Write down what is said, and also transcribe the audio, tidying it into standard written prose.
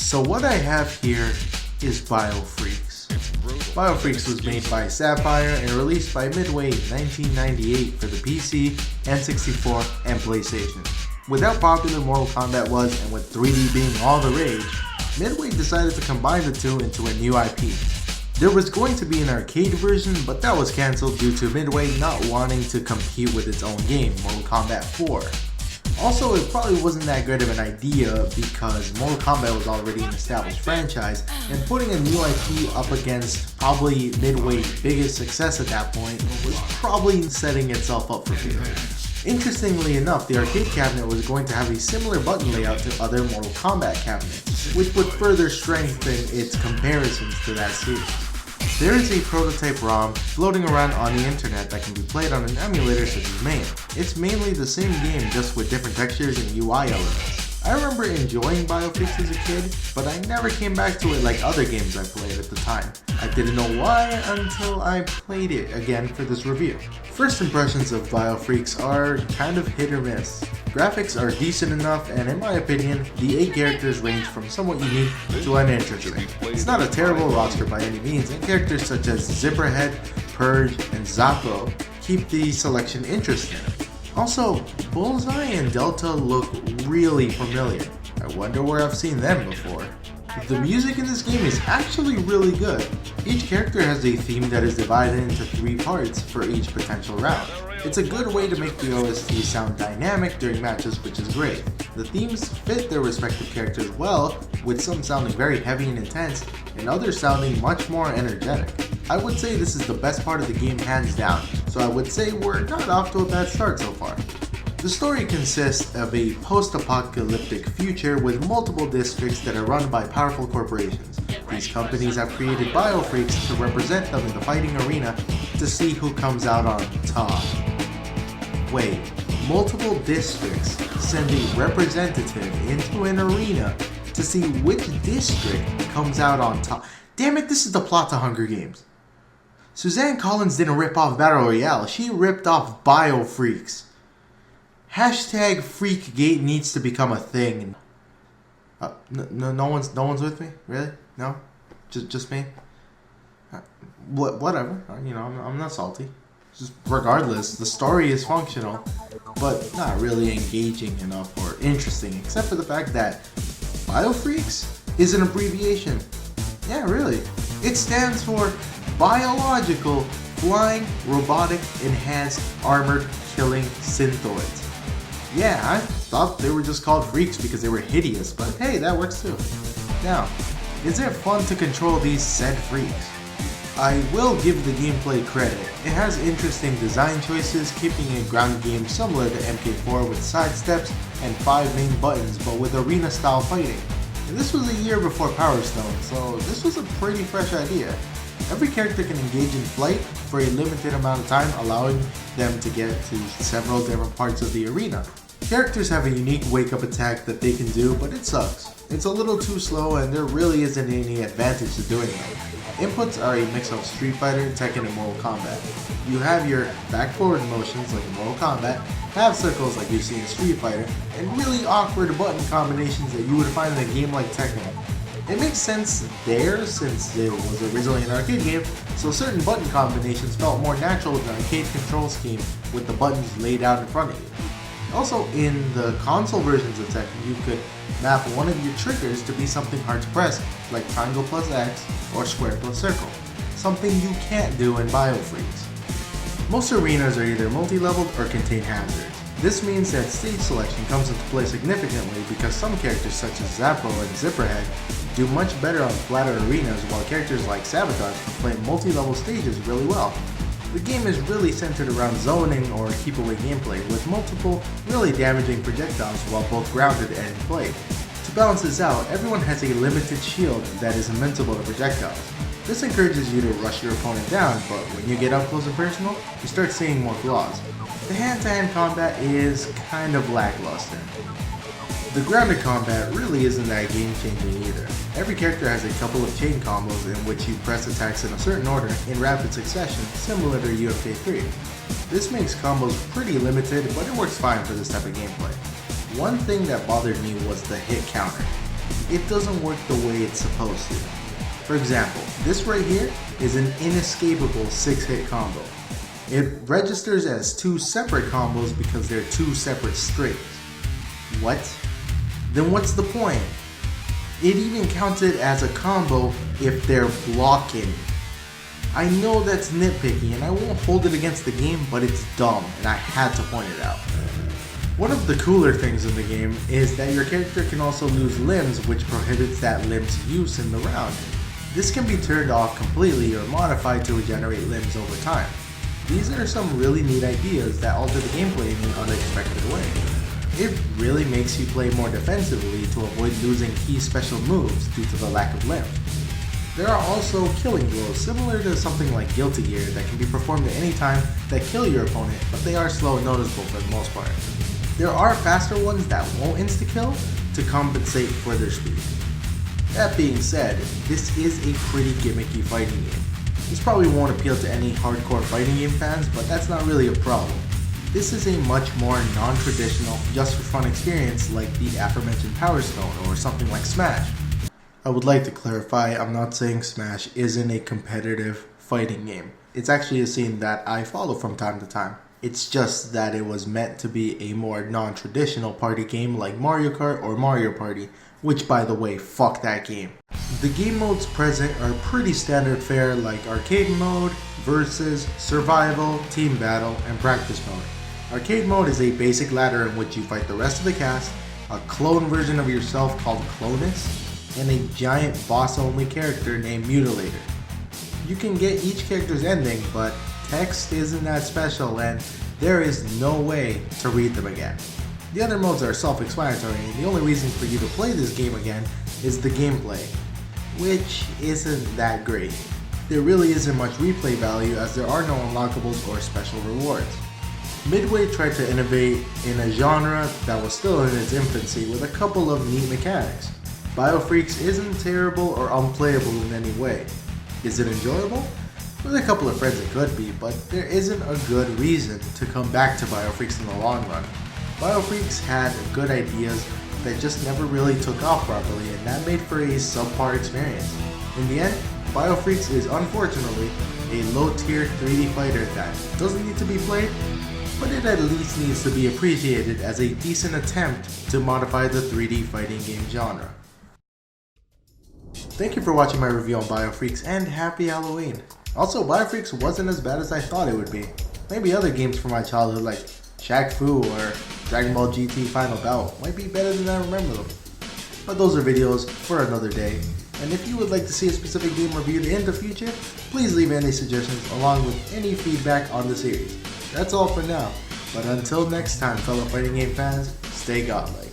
So what I have here is F.R.E.A.K.S. F.R.E.A.K.S was made by Sapphire and released by Midway in 1998 for the PC, N64, and PlayStation. With how popular Mortal Kombat was and with 3D being all the rage, Midway decided to combine the two into a new IP. There was going to be an arcade version, but that was cancelled due to Midway not wanting to compete with its own game, Mortal Kombat 4. Also, it probably wasn't that great of an idea because Mortal Kombat was already an established franchise, and putting a new IP up against probably Midway's biggest success at that point was probably setting itself up for failure. Interestingly enough, the arcade cabinet was going to have a similar button layout to other Mortal Kombat cabinets, which would further strengthen its comparisons to that series. There is a prototype ROM floating around on the internet that can be played on an emulator such as MAME. It's mainly the same game, just with different textures and UI elements. I remember enjoying F.R.E.A.K.S as a kid, but I never came back to it like other games I played at the time. I didn't know why until I played it again for this review. First impressions of F.R.E.A.K.S are kind of hit or miss. Graphics are decent enough, and in my opinion, the 8 characters range from somewhat unique to uninteresting. It's not a terrible roster by any means, and characters such as Zipperhead, Purge, and Zappo keep the selection interesting. Also, Bullseye and Delta look really familiar. I wonder where I've seen them before. The music in this game is actually really good. Each character has a theme that is divided into 3 parts for each potential round. It's a good way to make the OST sound dynamic during matches, which is great. The themes fit their respective characters well, with some sounding very heavy and intense, and others sounding much more energetic. I would say this is the best part of the game hands down, so I would say we're not off to a bad start so far. The story consists of a post-apocalyptic future with multiple districts that are run by powerful corporations. These companies have created F.R.E.A.K.S to represent them in the fighting arena to see who comes out on top. Wait, multiple districts send a representative into an arena to see which district comes out on top. Damn it, this is the plot to Hunger Games. Suzanne Collins didn't rip off Battle Royale, she ripped off F.R.E.A.K.S. Hashtag Freakgate needs to become a thing. No one's with me? Really? No? Just me? Whatever. You know, I'm not salty. Just regardless, the story is functional, but not really engaging enough or interesting, except for the fact that F.R.E.A.K.S is an abbreviation. Yeah, really. It stands for Biological Flying Robotic Enhanced Armored Killing Synthoids. Yeah, I thought they were just called freaks because they were hideous, but hey, that works too. Now, is it fun to control these said freaks? I will give the gameplay credit. It has interesting design choices, keeping a ground game similar to MK4 with side steps and 5 main buttons, but with arena style fighting. And this was a year before Power Stone, so this was a pretty fresh idea. Every character can engage in flight for a limited amount of time, allowing them to get to several different parts of the arena. Characters have a unique wake-up attack that they can do, but it sucks. It's a little too slow and there really isn't any advantage to doing it. Inputs are a mix of Street Fighter, Tekken, and Mortal Kombat. You have your back-forward motions like in Mortal Kombat, half circles like you see in Street Fighter, and really awkward button combinations that you would find in a game like Tekken. It makes sense there since it was originally an arcade game, so certain button combinations felt more natural with an arcade control scheme with the buttons laid out in front of you. Also, in the console versions of Tekken, you could map one of your triggers to be something hard to press, like triangle plus X or square plus circle, something you can't do in F.R.E.A.K.S. Most arenas are either multi-leveled or contain hazards. This means that stage selection comes into play significantly because some characters such as Zappo and Zipperhead do much better on flatter arenas, while characters like Sabotage can play multi-level stages really well. The game is really centered around zoning or keep-away gameplay, with multiple really damaging projectiles while both grounded and in play. To balance this out, everyone has a limited shield that is invincible to projectiles. This encourages you to rush your opponent down, but when you get up close and personal, you start seeing more flaws. The hand-to-hand combat is kind of lackluster. The grounded combat really isn't that game-changing either. Every character has a couple of chain combos in which you press attacks in a certain order in rapid succession, similar to UFK3. This makes combos pretty limited, but it works fine for this type of gameplay. One thing that bothered me was the hit counter. it doesn't work the way it's supposed to. For example, this right here is an inescapable 6-hit combo. It registers as 2 separate combos because they're 2 separate strings. What? Then what's the point? It even counts it as a combo if they're blocking. I know that's nitpicky and I won't hold it against the game, but it's dumb and I had to point it out. One of the cooler things in the game is that your character can also lose limbs, which prohibits that limb's use in the round. This can be turned off completely or modified to regenerate limbs over time. These are some really neat ideas that alter the gameplay in an unexpected way. It really makes you play more defensively to avoid losing key special moves due to the lack of limbs. There are also killing blows similar to something like Guilty Gear that can be performed at any time that kill your opponent, but they are slow and noticeable for the most part. There are faster ones that won't insta-kill to compensate for their speed. That being said, this is a pretty gimmicky fighting game. This probably won't appeal to any hardcore fighting game fans, but that's not really a problem. This is a much more non-traditional, just for fun experience like the aforementioned Power Stone or something like Smash. I would like to clarify, I'm not saying Smash isn't a competitive fighting game. It's actually a scene that I follow from time to time. It's just that it was meant to be a more non-traditional party game like Mario Kart or Mario Party, which by the way, fuck that game. The game modes present are pretty standard fare like Arcade Mode, Versus, Survival, Team Battle, and Practice Mode. Arcade Mode is a basic ladder in which you fight the rest of the cast, a clone version of yourself called Clonus, and a giant boss-only character named Mutilator. You can get each character's ending, but text isn't that special and there is no way to read them again. The other modes are self-explanatory and the only reason for you to play this game again is the gameplay, which isn't that great. There really isn't much replay value as there are no unlockables or special rewards. Midway tried to innovate in a genre that was still in its infancy with a couple of neat mechanics. BioFreaks isn't terrible or unplayable in any way. Is it enjoyable? With a couple of friends it could be, but there isn't a good reason to come back to BioFreaks in the long run. BioFreaks had good ideas that just never really took off properly, and that made for a subpar experience. In the end, BioFreaks is unfortunately a low-tier 3D fighter that doesn't need to be played, but it at least needs to be appreciated as a decent attempt to modify the 3D fighting game genre. Thank you for watching my review on BioFreaks, and happy Halloween! Also, BioFreaks wasn't as bad as I thought it would be. Maybe other games from my childhood like Shaq Fu or Dragon Ball GT Final Bout might be better than I remember them. But those are videos for another day, and if you would like to see a specific game reviewed in the future, please leave any suggestions along with any feedback on the series. That's all for now, but until next time fellow fighting game fans, stay godlike.